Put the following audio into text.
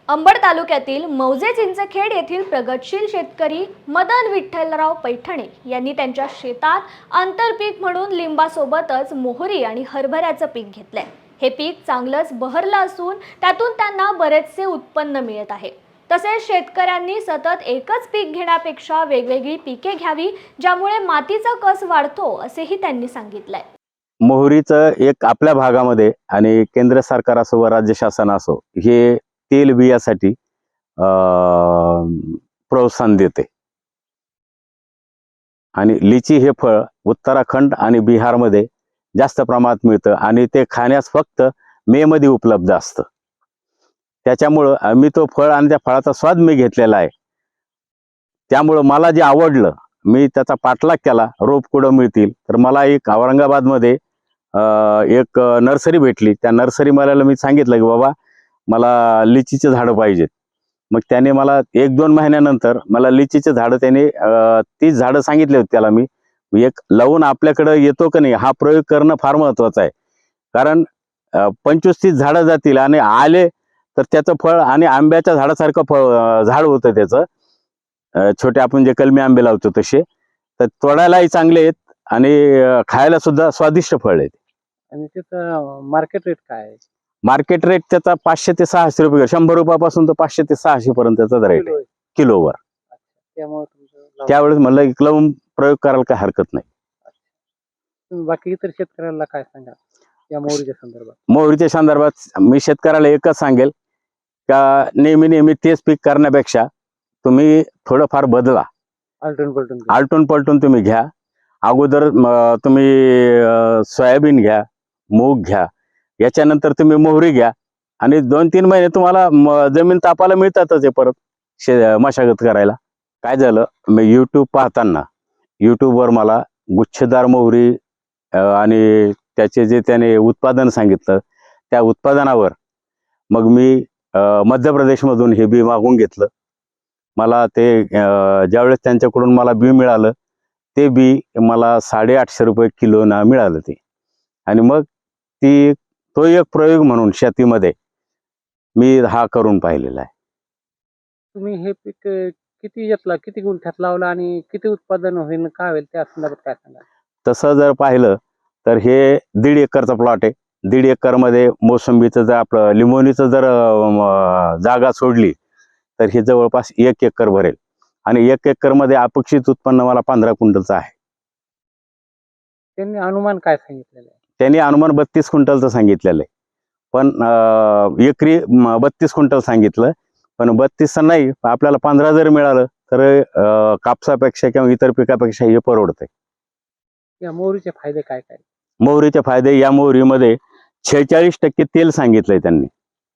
अंबड तालुक्यातील मौजे चिंचखेड येथील प्रगतशील शेतकरी मदन विठ्ठलराव पैठणे यांनी त्यांच्या शेतात आंतरपीक म्हणून लिंबासोबतच मोहरी आणि हरभऱ्याचं पीक घेतलंय। हे पीक चांगलंच बहरलं असून त्यातून त्यांना बरेचसे उत्पन्न मिळत आहे। तसेच शेतकऱ्यांनी सतत एकच पीक घेण्यापेक्षा वेगवेगळी पिके घ्यावी, ज्यामुळे मातीचा कस वाढतो असेही त्यांनी सांगितलंय। मोहरीचं एक आपल्या भागामध्ये आणि केंद्र सरकार असो व राज्य शासन असो हे तेल बियासाठी प्रोत्साहन देते आणि लिची हे फळ उत्तराखंड आणि बिहारमध्ये जास्त प्रमाणात मिळतं आणि ते खाण्यास फक्त मे मध्ये उपलब्ध असतं। त्याच्यामुळं मी तो फळ आणि त्या फळाचा स्वाद मी घेतलेला आहे। त्यामुळं मला जे आवडलं मी त्याचा पाठलाग केला। रोप कुठं मिळतील तर मला एक औरंगाबादमध्ये एक नर्सरी भेटली। त्या नर्सरी मला मी सांगितलं की बाबा मला लिचीचे झाडं पाहिजेत। मग त्याने मला 1-2 महिन्यानंतर मला लिचीचे झाडं त्याने 30 झाडं सांगितले होते त्याला। मी एक लावून आपल्याकडे येतो का नाही हा प्रयोग करणं फार महत्त्वाचं आहे। कारण 25-30 झाडं जातील आणि आले तर त्याचं फळ आणि आंब्याच्या झाडासारखं फळ झाड होतं त्याचं। छोटे आपण जे कलमी आंबे लावतो तसे, तर तोडायलाही चांगले आहेत आणि खायला सुद्धा स्वादिष्ट फळ आहेत। आणि त्याचं मार्केट रेट काय आहे? मार्केट रेट त्याचा 500 ते 600 रुपये, 100 रुपयापासून तर 500 ते 600 पर्यंतचा रेट आहे किलोवर। त्यामुळे त्यावेळेस म्हणलं की लावून प्रयोग करायला काही हरकत नाही। बाकी इतर शेतकऱ्यांना काय सांगा या मोहरीच्या संदर्भात? मोहरीच्या संदर्भात मी शेतकऱ्याला एकच सांगेल का नेहमी तेच पीक करण्यापेक्षा तुम्ही थोडंफार बदला, आलटून पलटून तुम्ही घ्या। अगोदर तुम्ही सोयाबीन घ्या, मूग घ्या, याच्यानंतर तुम्ही मोहरी घ्या आणि 2-3 महिने तुम्हाला जमीन तापायला मिळतातच आहे परत मशागत करायला। काय झालं, मी यूट्यूब पाहताना यूट्यूबवर मला गुच्छदार मोहरी आणि त्याचे जे त्याने उत्पादन सांगितलं त्या उत्पादनावर मग मी मध्य प्रदेशमधून हे बी मागून घेतलं। मला ते ज्यावेळेस त्यांच्याकडून मला बी मिळालं ते बी मला 850 रुपये किलोना मिळालं ते। आणि मग तो एक प्रयोग म्हणून शेतीमध्ये मी हा करून पाहिलेला आहे। तुम्ही हे पीक किती घेतला, किती गुंठ्यात लावला आणि किती उत्पादन होईल काय होईल त्या संदर्भात काय सांगा? तसं जर पाहिलं तर हे 1.5 एकरचा प्लॉट आहे। 1.5 एकरमध्ये मोसंबीचं जर आपलं लिंबोणीचं जर जागा सोडली तर हे जवळपास 1 एकर भरेल आणि 1 एकरमध्ये अपेक्षित उत्पन्न मला 15 क्विंटलचं आहे। त्यांनी अनुमान काय सांगितलेलं आहे? त्यांनी अनुमान 32 क्विंटलचं सांगितलेलं आहे, पण एकरी 32 क्विंटल सांगितलं, पण 32 नाही आपल्याला 15 जर मिळालं तर कापसापेक्षा किंवा इतर पिकापेक्षा हे परवडतंय। या मोहरीचे फायदे काय काय? मोहरीचे फायदे, या मोहरीमध्ये 46% तेल सांगितलंय त्यांनी।